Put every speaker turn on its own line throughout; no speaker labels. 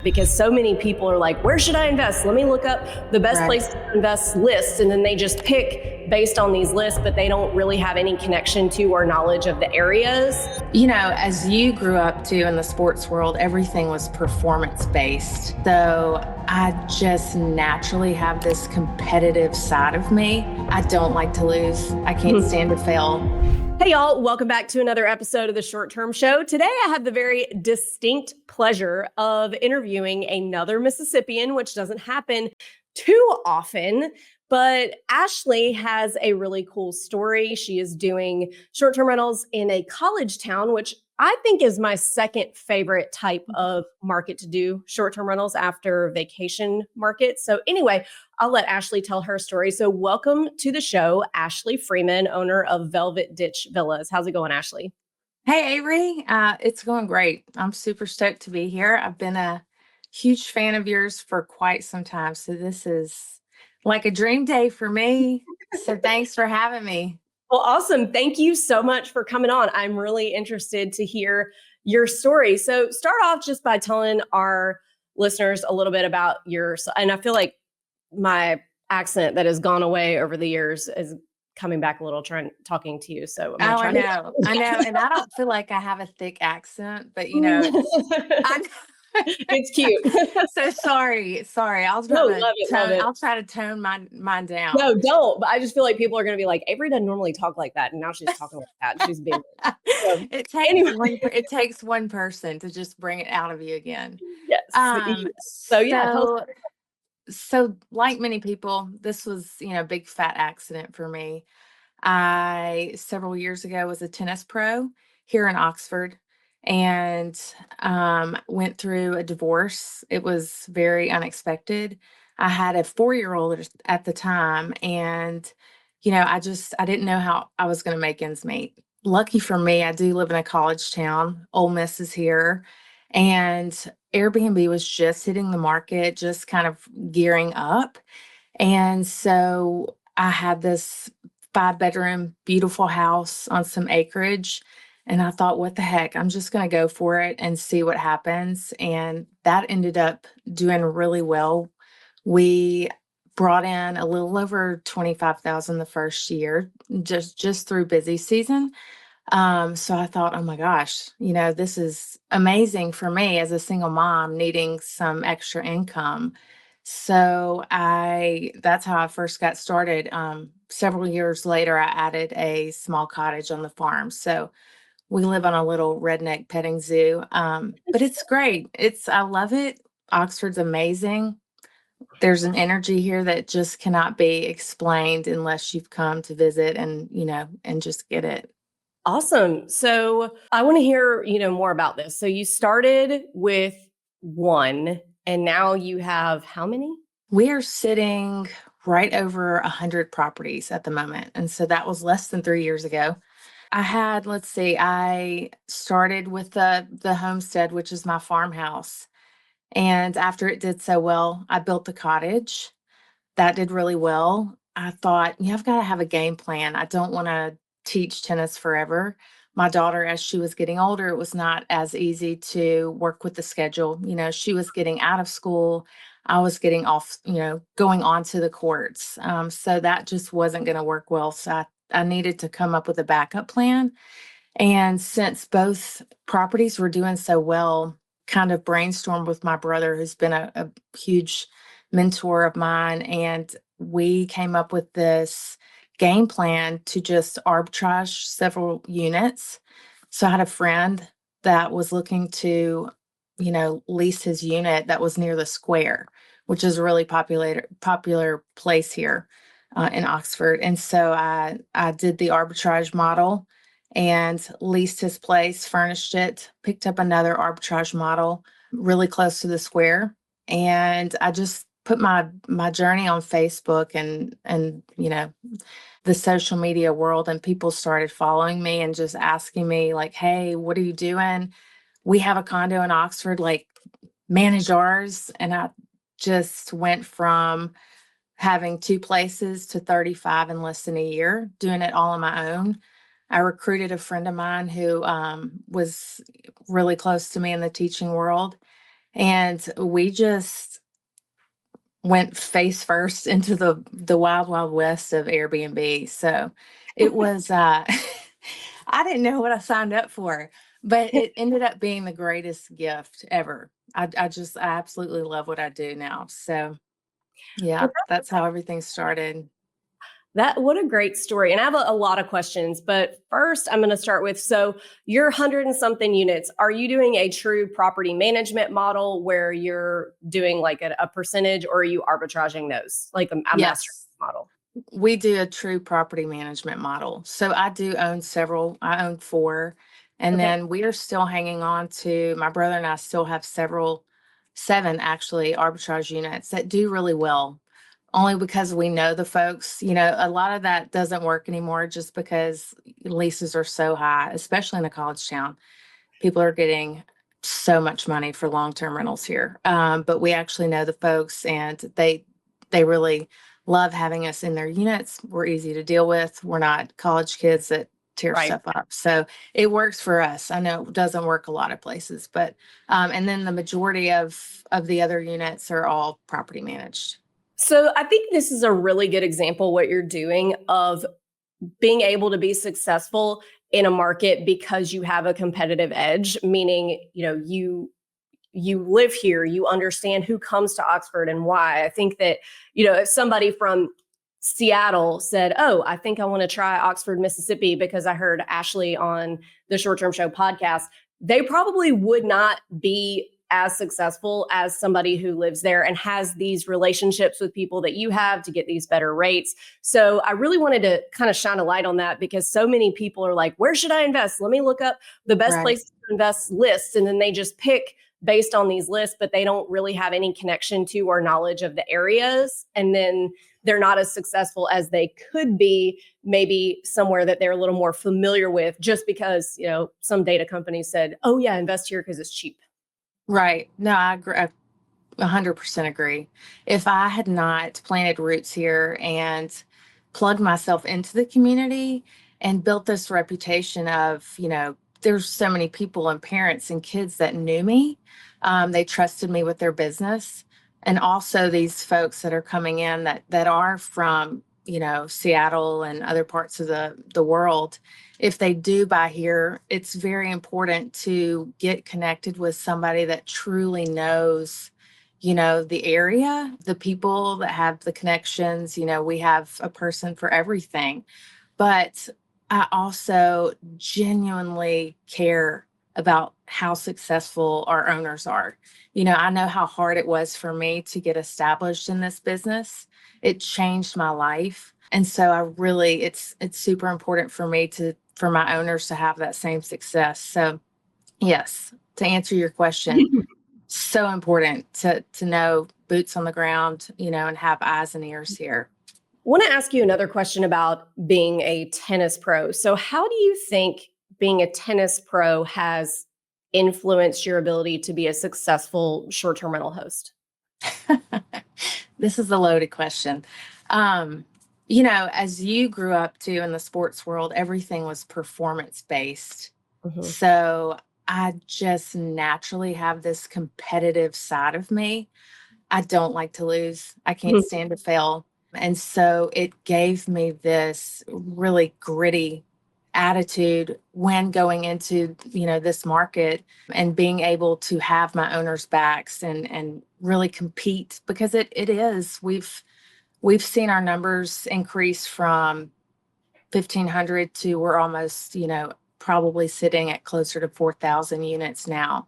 because so many people are like, where should I invest? Let me look up the best
Right.
place to invest lists. And then they just pick based on these lists, but they don't really have any connection to or knowledge of the areas.
You know, as you grew up too in the sports world, everything was performance based. So I just naturally have this competitive side of me. I don't like to lose. I can't stand to fail.
Hey, y'all, welcome back to another episode of the Short Term Show. Today, I have the very distinct pleasure of interviewing another Mississippian, which doesn't happen too often. But Ashley has a really cool story. She is doing short term rentals in a college town, which I think is my second favorite type of market to do short term rentals after vacation markets. So, anyway, I'll let Ashley tell her story. So, welcome to the show, Ashley Freeman, owner of Velvet Ditch Villas. How's it going, Ashley?
Hey, Avery. It's going great. I'm super stoked to be here. I've been a huge fan of yours for quite some time. So this is like a dream day for me. So thanks for having me.
Well, awesome. Thank you so much for coming on. I'm really interested to hear your story. So, start off just by telling our listeners a little bit about and I feel like my accent that has gone away over the years is coming back a little talking to you. So, I'm going to
Oh, I
try
know. I know. And I don't feel like I have a thick accent, but I
It's cute.
so sorry. Sorry.
No, love it, love it.
I'll try to tone mine down.
No, don't. But I just feel like people are going to be like, Avery doesn't normally talk like that, and now she's talking like that. She's being so. Anyway,
It takes one person to just bring it out of you again.
yes. So yeah, tell us.
So like many people, this was, a big fat accident for me. I several years ago was a tennis pro here in Oxford and went through a divorce. It was very unexpected. I had a 4-year-old at the time, and I didn't know how I was going to make ends meet. Lucky for me, I do live in a college town. Ole Miss is here, and Airbnb was just hitting the market, just kind of gearing up. And so I had this 5-bedroom, beautiful house on some acreage. And I thought, what the heck? I'm just going to go for it and see what happens. And that ended up doing really well. We brought in a little over 25,000 the first year, just through busy season. So I thought, oh my gosh, this is amazing for me as a single mom needing some extra income. So that's how I first got started. Several years later, I added a small cottage on the farm. So we live on a little redneck petting zoo. But it's great. I love it. Oxford's amazing. There's an energy here that just cannot be explained unless you've come to visit and just get it.
Awesome. So I want to hear, more about this. So you started with one, and now you have how many?
We are sitting right over 100 properties at the moment. And so that was less than 3 years ago. I started with the homestead, which is my farmhouse. And after it did so well, I built the cottage. That did really well. I thought, I've got to have a game plan. I don't want to teach tennis forever. My daughter, as she was getting older, it was not as easy to work with the schedule. She was getting out of school. I was getting off, going on to the courts. So that just wasn't going to work well. So I needed to come up with a backup plan. And since both properties were doing so well, kind of brainstormed with my brother, who's been a huge mentor of mine. And we came up with this game plan to just arbitrage several units. So I had a friend that was looking to, lease his unit that was near the square, which is a really popular place here in Oxford. And so I did the arbitrage model and leased his place, furnished it, picked up another arbitrage model really close to the square. And I just put my journey on Facebook and the social media world, and people started following me and just asking me like, hey, what are you doing? We have a condo in Oxford, like manage ours. And I just went from having 2 places to 35 in less than a year, doing it all on my own. I recruited a friend of mine who was really close to me in the teaching world. And we just went face first into the wild, wild west of Airbnb. So it was, I didn't know what I signed up for, but it ended up being the greatest gift ever. I absolutely love what I do now. So yeah,
Well,
that's how everything started.
what a great story. And I have a lot of questions, but first I'm going to start with, so your 100 and something units, are you doing a true property management model where you're doing like a percentage, or are you arbitraging those, like a master
Yes.
model?
We do a true property management model. So I do own several. I own four. And
Okay.
then we are still hanging on to, my brother and I still have seven actually arbitrage units that do really well. Only because we know the folks. A lot of that doesn't work anymore just because leases are so high, especially in a college town. People are getting so much money for long-term rentals here. But we actually know the folks, and they really love having us in their units. We're easy to deal with. We're not college kids that tear
Right.
stuff up. So it works for us. I know it doesn't work a lot of places, but and then the majority of the other units are all property managed.
So I think this is a really good example what you're doing of being able to be successful in a market because you have a competitive edge, meaning, you live here, you understand who comes to Oxford and why. I think that, if somebody from Seattle said, "Oh, I think I want to try Oxford, Mississippi because I heard Ashley on the Short Term Show podcast," they probably would not be as successful as somebody who lives there and has these relationships with people that you have to get these better rates. So I really wanted to kind of shine a light on that, because so many people are like, "Where should I invest? Let me look up the best
Right.
places to invest lists." And then they just pick based on these lists, but they don't really have any connection to or knowledge of the areas. And then they're not as successful as they could be, maybe somewhere that they're a little more familiar with, just because, some data company said, "Oh yeah, invest here because it's cheap."
Right. No, I agree. I 100% agree. If I had not planted roots here and plugged myself into the community and built this reputation of, there's so many people and parents and kids that knew me. They trusted me with their business. And also these folks that are coming in that are from, Seattle and other parts of the world. If they do buy here, it's very important to get connected with somebody that truly knows the area, the people that have the connections. We have a person for everything. But I also genuinely care about how successful our owners are. I know how hard it was for me to get established in this business. It changed my life. And so it's super important for me for my owners to have that same success. So yes, to answer your question, so important to know boots on the ground, and have eyes and ears here.
I want to ask you another question about being a tennis pro. So, how do you think being a tennis pro has influenced your ability to be a successful short term rental host?
This is a loaded question. As you grew up too in the sports world, everything was performance based.
Mhm.
So I just naturally have this competitive side of me. I don't like to lose. I can't stand to fail. And so it gave me this really gritty attitude when going into, this market, and being able to have my owners' backs and really compete, because it is. We've seen our numbers increase from 1,500 to we're almost, probably sitting at closer to 4,000 units now.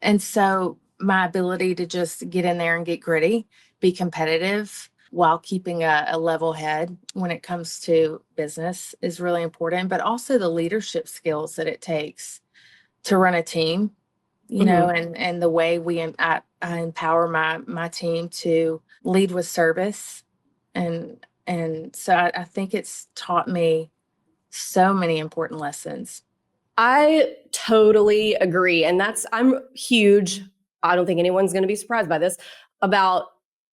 And so my ability to just get in there and get gritty, be competitive while keeping a level head when it comes to business is really important, but also the leadership skills that it takes to run a team,
Mhm.
and the way I empower my team to lead with service. And so I think it's taught me so many important lessons.
I totally agree. And I'm huge. I don't think anyone's going to be surprised by this about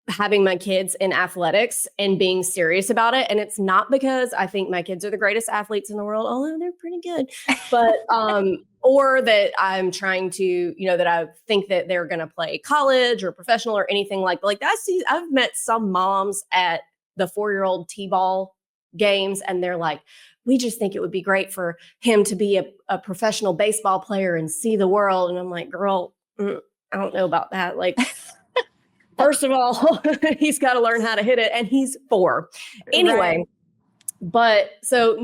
having my kids in athletics and being serious about it. And it's not because I think my kids are the greatest athletes in the world, although they're pretty good, but, or that I'm trying to, that I think that they're going to play college or professional or anything like that. I've met some moms at the 4-year-old T-ball games, and they're like, we just think it would be great for him to be a professional baseball player and see the world. And I'm like, girl, I don't know about that. Like, first of all, he's got to learn how to hit it, and he's 4. Anyway,
Right.
but so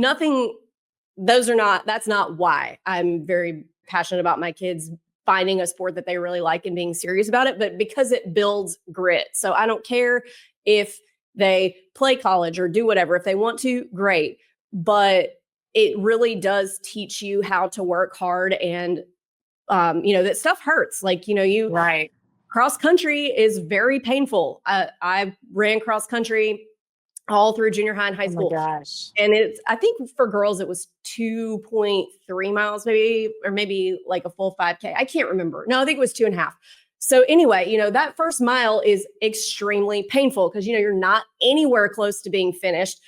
that's not why I'm very passionate about my kids finding a sport that they really like and being serious about it, but because it builds grit. So I don't care if they play college or do whatever. If they want to, great. But it really does teach you how to work hard, and, that stuff hurts. Like,
Right.
cross country is very painful. I ran cross country all through junior high and high
Oh my
school.
gosh.
And I think for girls, it was 2.3 miles, maybe, or maybe like a full 5K. I can't remember. No, I think it was 2.5. So anyway, that first mile is extremely painful because, you're not anywhere close to being finished.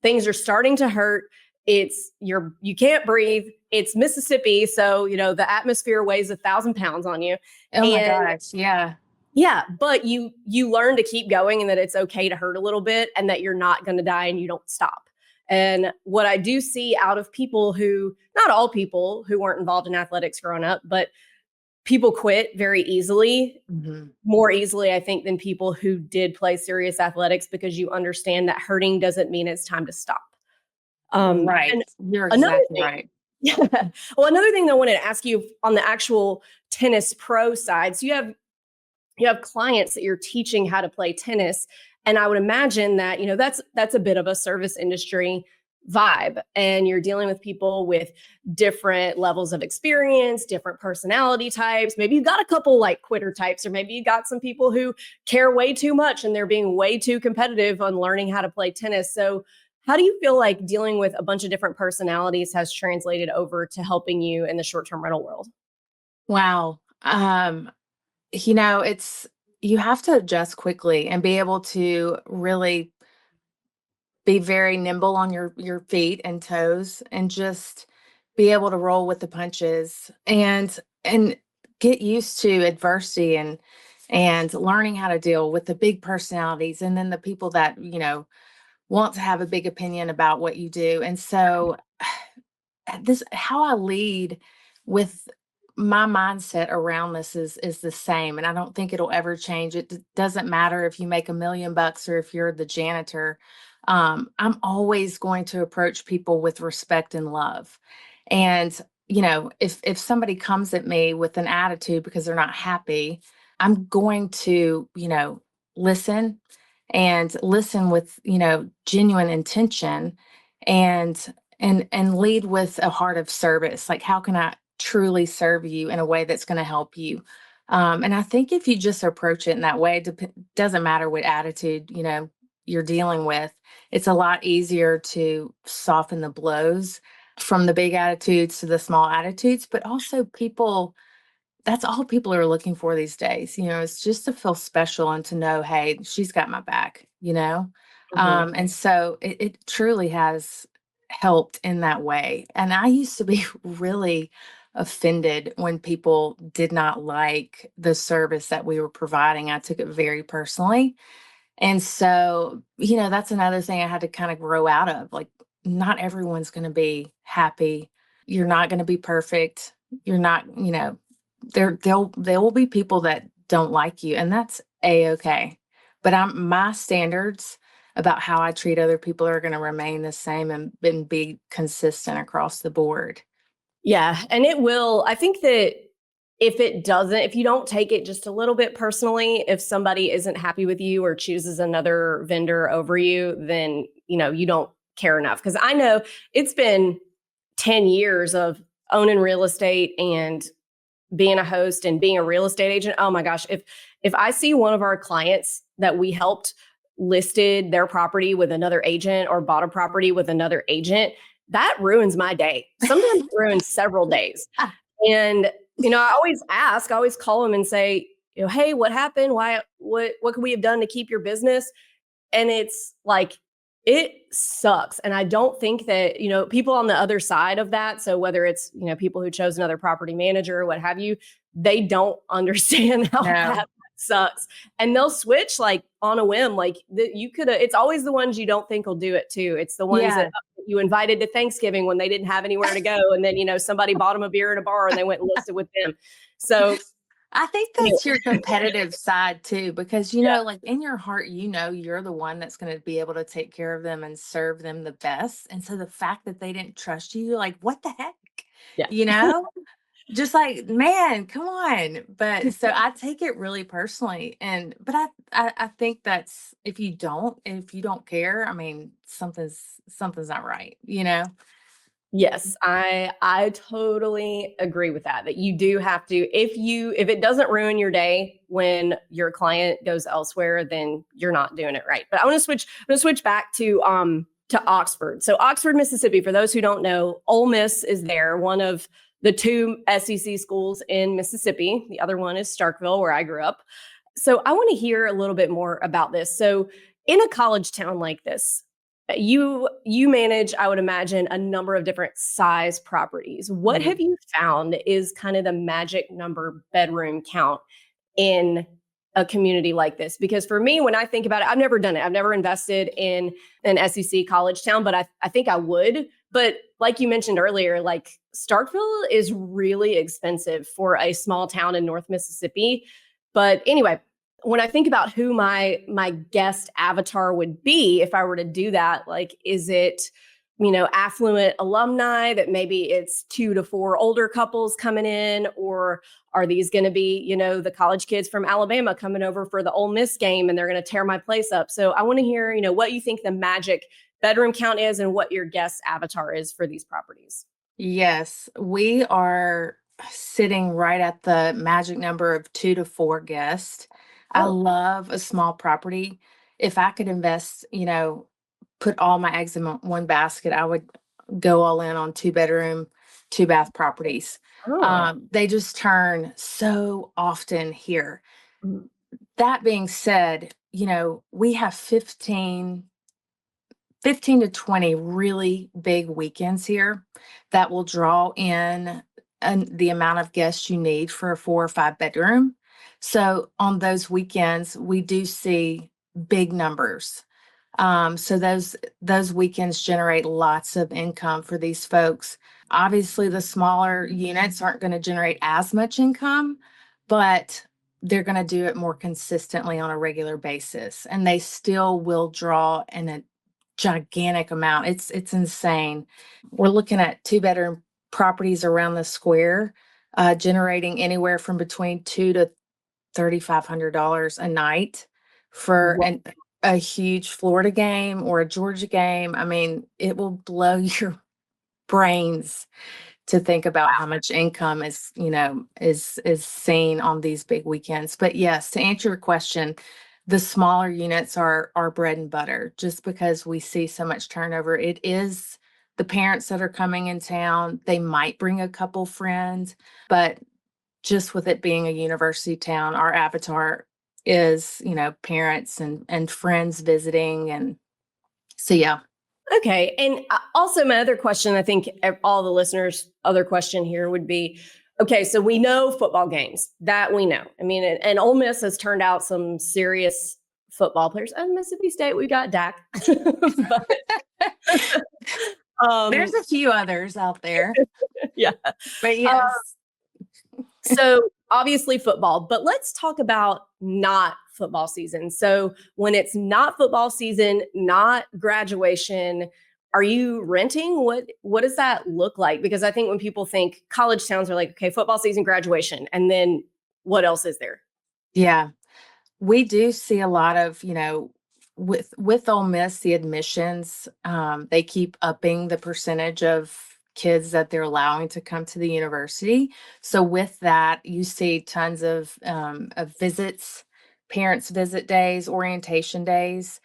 Things are starting to hurt. You can't breathe. It's Mississippi. So, the atmosphere weighs 1,000 pounds on you.
Oh my
And
gosh. Yeah.
yeah, but you learn to keep going, and that it's okay to hurt a little bit, and that you're not going to die, and you don't stop. And what I do see out of people not all people who weren't involved in athletics growing up, but people quit very easily, more easily, I think, than people who did play serious athletics, because you understand that hurting doesn't mean it's time to stop.
Right.
And
You're
another
exactly
thing,
right.
yeah. Well, another thing that I wanted to ask you on the actual tennis pro side. So you have clients that you're teaching how to play tennis. And I would imagine that, that's a bit of a service industry vibe. And you're dealing with people with different levels of experience, different personality types. Maybe you've got a couple like quitter types, or maybe you got some people who care way too much and they're being way too competitive on learning how to play tennis. So how do you feel like dealing with a bunch of different personalities has translated over to helping you in the short-term rental world?
Wow. You have to adjust quickly and be able to really be very nimble on your feet and toes, and just be able to roll with the punches, and get used to adversity, and learning how to deal with the big personalities, and then the people that, want to have a big opinion about what you do. And so this how I lead with my mindset around this is the same, and I don't think it'll ever change. Doesn't matter if you make $1 million or if you're the janitor. I'm always going to approach people with respect and love. And if somebody comes at me with an attitude because they're not happy, I'm going to listen, and listen with genuine intention, and and lead with a heart of service. Like, how can I truly serve you in a way that's going to help you? And I think if you just approach it in that way, it doesn't matter what attitude you're dealing with. It's a lot easier to soften the blows from the big attitudes to the small attitudes. But also, that's all people are looking for these days. It's just to feel special and to know, hey, she's got my back.
Mhm.
And so it truly has helped in that way. And I used to be really offended when people did not like the service that we were providing. I took it very personally. And so, that's another thing I had to kind of grow out of. Like, not everyone's going to be happy. You're not going to be perfect. You're not, there will be people that don't like you, and that's a-okay. But my standards about how I treat other people are going to remain the same, and be consistent across the board.
Yeah. And it will, I think that if you don't take it just a little bit personally, if somebody isn't happy with you or chooses another vendor over you, then, you don't care enough. Cause I know it's been 10 years of owning real estate and being a host and being a real estate agent. Oh my gosh. If I see one of our clients that we helped listed their property with another agent or bought a property with another agent, that ruins my day. Sometimes it ruins several days. And, I always call them and say, hey, what happened? Why, what could we have done to keep your business? And it's like, it sucks. And I don't think that, people on the other side of that, so whether it's, people who chose another property manager or what have you, they don't understand how bad
No.
that sucks. And they'll switch like on a whim. Like you could, it's always the ones you don't think will do it too. It's the ones that
Yeah.
you invited to Thanksgiving when they didn't have anywhere to go. And then, somebody bought them a beer at a bar and they went and listed with them. So
I think
anyway,
that's your competitive side too, because
yeah,
like in your heart, you're the one that's going to be able to take care of them and serve them the best. And so the fact that they didn't trust you, you're like, what the heck?
yeah.
You know, just like, man, come on. But so I take it really personally. But I think that's if you don't care, I mean, something's not right, you know?
Yes, I totally agree with that. That you do have to, if it doesn't ruin your day when your client goes elsewhere, then you're not doing it right. But I'm gonna switch back to Oxford. So Oxford, Mississippi, for those who don't know, Ole Miss is there, one of the two SEC schools in Mississippi. The other one is Starkville, where I grew up. So I want to hear a little bit more about this. So in a college town like this, you manage, I would imagine, a number of different size properties. What have
Mhm.
you found is kind of the magic number bedroom count in a community like this? Because for me, when I think about it, I've never done it. I've never invested in an SEC college town, but I think I would. But like you mentioned earlier, like Starkville is really expensive for a small town in North Mississippi. But anyway, when I think about who my guest avatar would be if I were to do that, like, is it, affluent alumni that maybe it's 2 to 4 older couples coming in, or are these going to be, the college kids from Alabama coming over for the Ole Miss game and they're going to tear my place up? So I want to hear, what you think the magic bedroom count is and what your guest avatar is for these properties.
Yes, we are sitting right at the magic number of 2 to 4 guests. I
Oh,
love a small property. If I could invest, put all my eggs in one basket, I would go all in on 2 bedroom, 2 bath properties.
oh.
They just turn so often here.
Mm.
That being said, we have 15 to 20 really big weekends here that will draw in the amount of guests you need for a 4 or 5 bedroom. So on those weekends, we do see big numbers. So those weekends generate lots of income for these folks. Obviously, the smaller units aren't going to generate as much income, but they're going to do it more consistently on a regular basis, and they still will draw in a gigantic amount. It's insane. We're looking at 2 bedroom properties around the square, generating anywhere from between $2 to $3,500 a night for a huge Florida game or a Georgia game. I mean, it will blow your brains to think about how much income is seen on these big weekends. But yes, to answer your question, the smaller units are our bread and butter just because we see so much turnover. It is the parents that are coming in town. They might bring a couple friends, but just with it being a university town, our avatar is, parents and friends visiting. And so, yeah.
Okay. And also, my other question, I think all the listeners' other question here would be, okay, so we know football games, that we know. I mean, and Ole Miss has turned out some serious football players. And Mississippi State, we got Dak. But,
There's
um,
a few others out there,
yeah.
but
Uh,
yes.
so obviously football, but let's talk about not football season. So when it's not football season, not graduation, are you renting? What does that look like? Because I think when people think college towns are like, okay, football season, graduation, and then what else is there?
Yeah. We do see a lot of, with Ole Miss, the admissions, they keep upping the percentage of kids that they're allowing to come to the university. So with that, you see tons of visits, parents visit days, orientation days.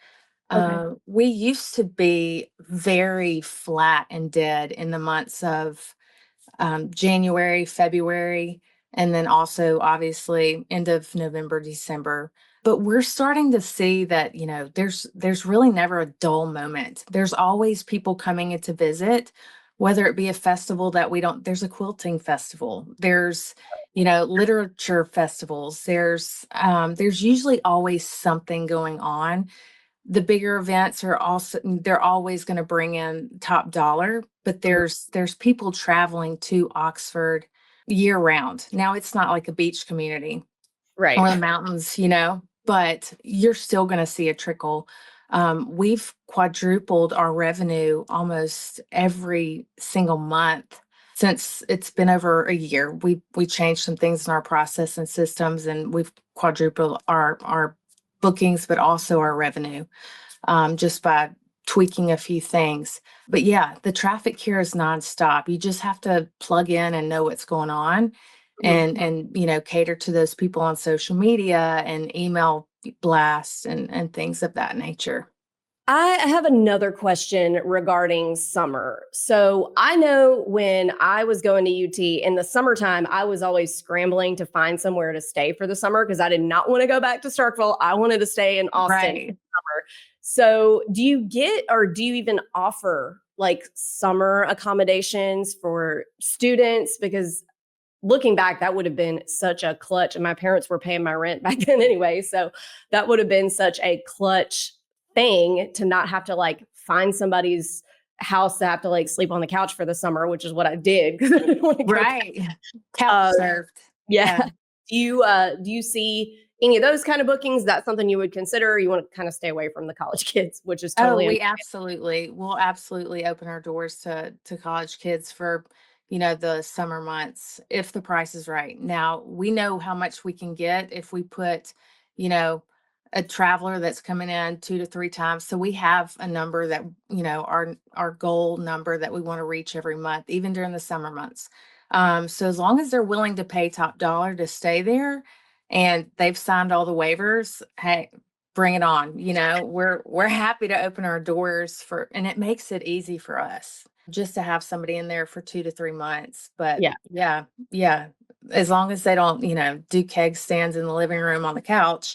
Okay.
We used to be very flat and dead in the months of January, February, And then also obviously end of November, December. But we're starting to see that, there's really never a dull moment. There's always people coming in to visit, whether it be a festival that we don't, there's a quilting festival, there's, literature festivals, there's usually always something going on. The bigger events are also, they're always going to bring in top dollar, but
Mhm.
there's people traveling to Oxford year round. Now it's not like a beach community or
Right.
the mountains, but you're still going to see a trickle. We've quadrupled our revenue almost every single month since it's been over a year. We changed some things in our process and systems, and we've quadrupled our bookings, but also our revenue, just by tweaking a few things. But yeah, the traffic here is nonstop. You just have to plug in and know what's going on,
Mhm.
and cater to those people on social media and email blasts and things of that nature.
I have another question regarding summer. So I know when I was going to UT in the summertime, I was always scrambling to find somewhere to stay for the summer because I did not want to go back to Starkville. I wanted to stay in Austin for
Right.
the summer. So do you get or do you even offer like summer accommodations for students? Because looking back, that would have been such a clutch. And my parents were paying my rent back then anyway. So that would have been such a clutch thing to not have to like find somebody's house to have to like sleep on the couch for the summer, which is what I did because I didn't want to go back.
Right. Couch
Uh,
surfed.
yeah.
Yeah.
Do you see any of those kind of bookings? That's something you would consider? Or you want to kind of stay away from the college kids, which is
Oh,
totally
we'll absolutely open our doors to college kids for, the summer months if the price is right. Now, we know how much we can get if we put, you know, a traveler that's coming in 2 to 3 times. So we have a number that, our goal number that we want to reach every month, even during the summer months. So as long as they're willing to pay top dollar to stay there and they've signed all the waivers, hey, bring it on. We're happy to open our doors for, and it makes it easy for us just to have somebody in there for 2 to 3 months. But
yeah.
yeah, yeah, as long as they don't, do keg stands in the living room on the couch,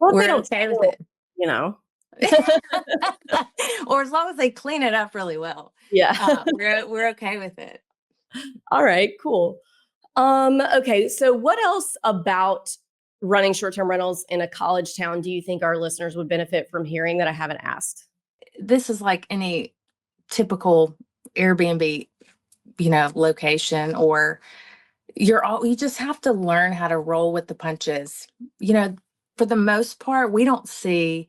Well, if they
we're
don't
okay with
steal,
it.
you know.
Or as long as they clean it up really well,
Yeah.
we're okay with it.
All right, cool. Okay, so what else about running short-term rentals in a college town do you think our listeners would benefit from hearing that I haven't asked?
This is like any typical Airbnb, location, or you just have to learn how to roll with the punches. You know, for the most part, we don't see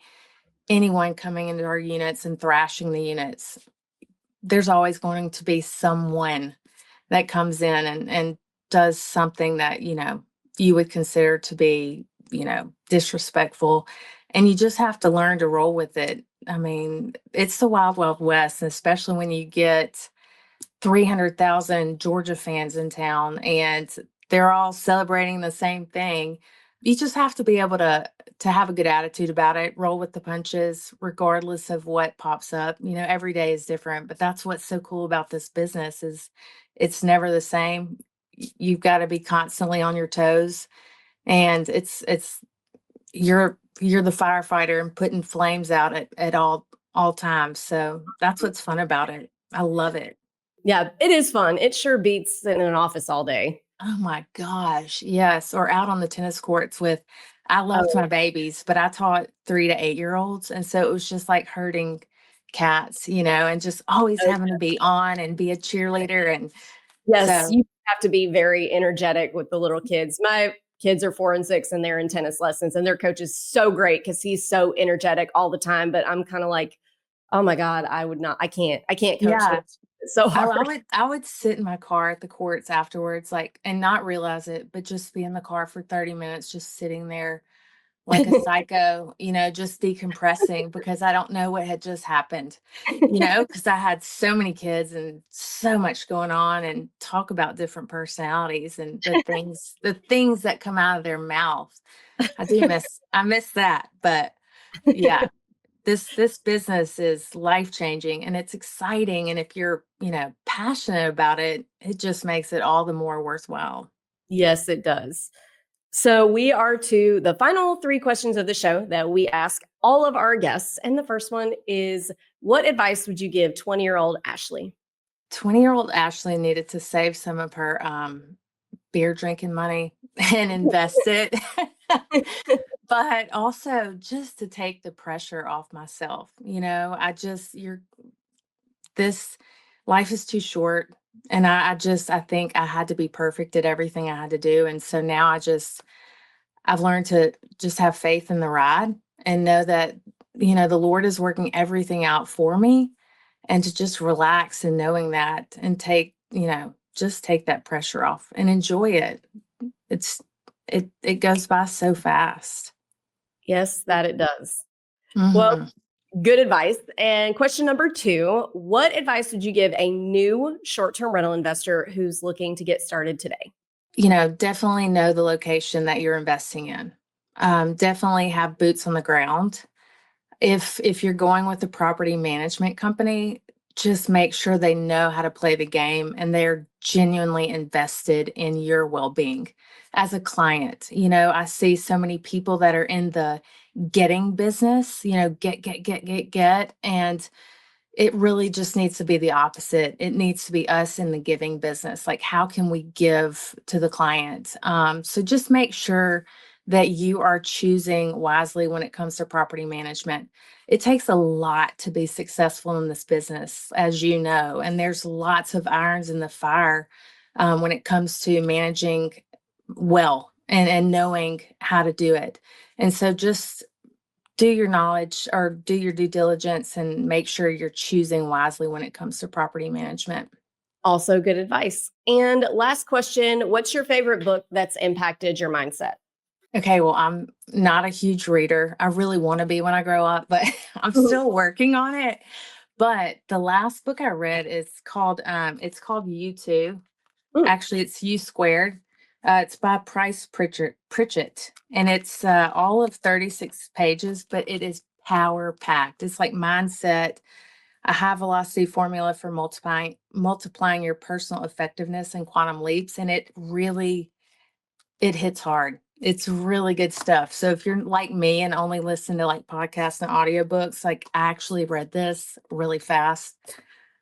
anyone coming into our units and thrashing the units. There's always going to be someone that comes in and does something that, you would consider to be, disrespectful. And you just have to learn to roll with it. I mean, it's the wild, wild west, and especially when you get 300,000 Georgia fans in town and they're all celebrating the same thing. You just have to be able to have a good attitude about it, roll with the punches, regardless of what pops up. Every day is different, but that's what's so cool about this business is it's never the same. You've got to be constantly on your toes, and it's you're the firefighter and putting flames out at all times. So that's what's fun about it. I love it.
Yeah, it is fun. It sure beats sitting in an office all day.
Oh my gosh, yes, or out on the tennis courts with, I loved
Oh,
my babies, but I taught 3 to 8 year olds, and so it was just like herding cats, and just always
oh,
having to be on and be a cheerleader, and
yes,
so
you have to be very energetic with the little kids. My kids are 4 and 6 and they're in tennis lessons and their coach is so great because he's so energetic all the time. But I'm kind of like, oh my God, I would not, I can't coach them.
yeah.
It's so
Oh,
hard.
I would sit in my car at the courts afterwards, like, and not realize it, but just be in the car for 30 minutes, just sitting there like a psycho, just decompressing because I don't know what had just happened, because I had so many kids and so much going on, and talk about different personalities and the things that come out of their mouth. I miss that. But yeah, this business is life-changing and it's exciting. And if you're, passionate about it, it just makes it all the more worthwhile.
Yes, it does. So we are to the final 3 questions of the show that we ask all of our guests. And the first one is, what advice would you give 20-year-old Ashley?
20-year-old Ashley needed to save some of her beer drinking money and invest it. But also just to take the pressure off myself. I just, this life is too short. And I think I had to be perfect at everything I had to do. And so now I've learned to just have faith in the ride and know that, the Lord is working everything out for me, and to just relax and knowing that, and just take that pressure off and enjoy it. It goes by so fast.
Yes, that it does. Well,
Mhm.
good advice. And question number 2, what advice would you give a new short-term rental investor who's looking to get started today?
Definitely know the location that you're investing in. Definitely have boots on the ground. If you're going with a property management company, just make sure they know how to play the game and they're genuinely invested in your well-being as a client. I see so many people that are in the getting business, get, and it really just needs to be the opposite. It needs to be us in the giving business. Like, how can we give to the client? So just make sure that you are choosing wisely when it comes to property management. It takes a lot to be successful in this business, as you know, and there's lots of irons in the fire when it comes to managing well and knowing how to do it. And so just do your knowledge or do your due diligence and make sure you're choosing wisely when it comes to property management.
Also good advice. And last question, what's your favorite book that's impacted your mindset?
Okay, well, I'm not a huge reader. I really want to be when I grow up, but I'm still working on it. But the last book I read is called You Too.
Mm.
Actually, it's U Squared. It's by Pritchett, and it's all of 36 pages, but it is power packed. It's like mindset, a high velocity formula for multiplying your personal effectiveness and quantum leaps, and it hits hard. It's really good stuff. So if you're like me and only listen to like podcasts and audiobooks, like I actually read this really fast.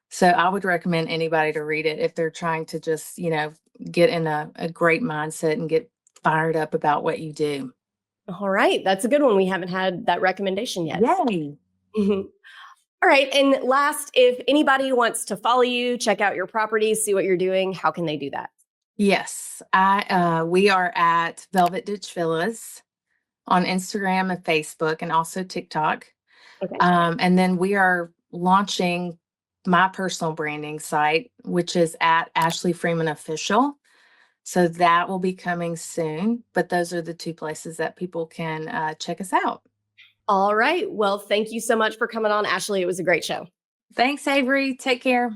So I would recommend anybody to read it if they're trying to just, get in a great mindset and get fired up about what you do.
All right, that's a good one. We haven't had that recommendation yet.
Yay.
Mhm. All right, and last, if anybody wants to follow you, check out your properties, see what you're doing, how can they do that?
Yes, we are at Velvet Ditch Villas on Instagram and Facebook and also TikTok.
Okay.
And then we are launching my personal branding site, which is at Ashley Freeman Official. So that will be coming soon. But those are the 2 places that people can check us out.
All right. Well, thank you so much for coming on, Ashley. It was a great show.
Thanks, Avery. Take care.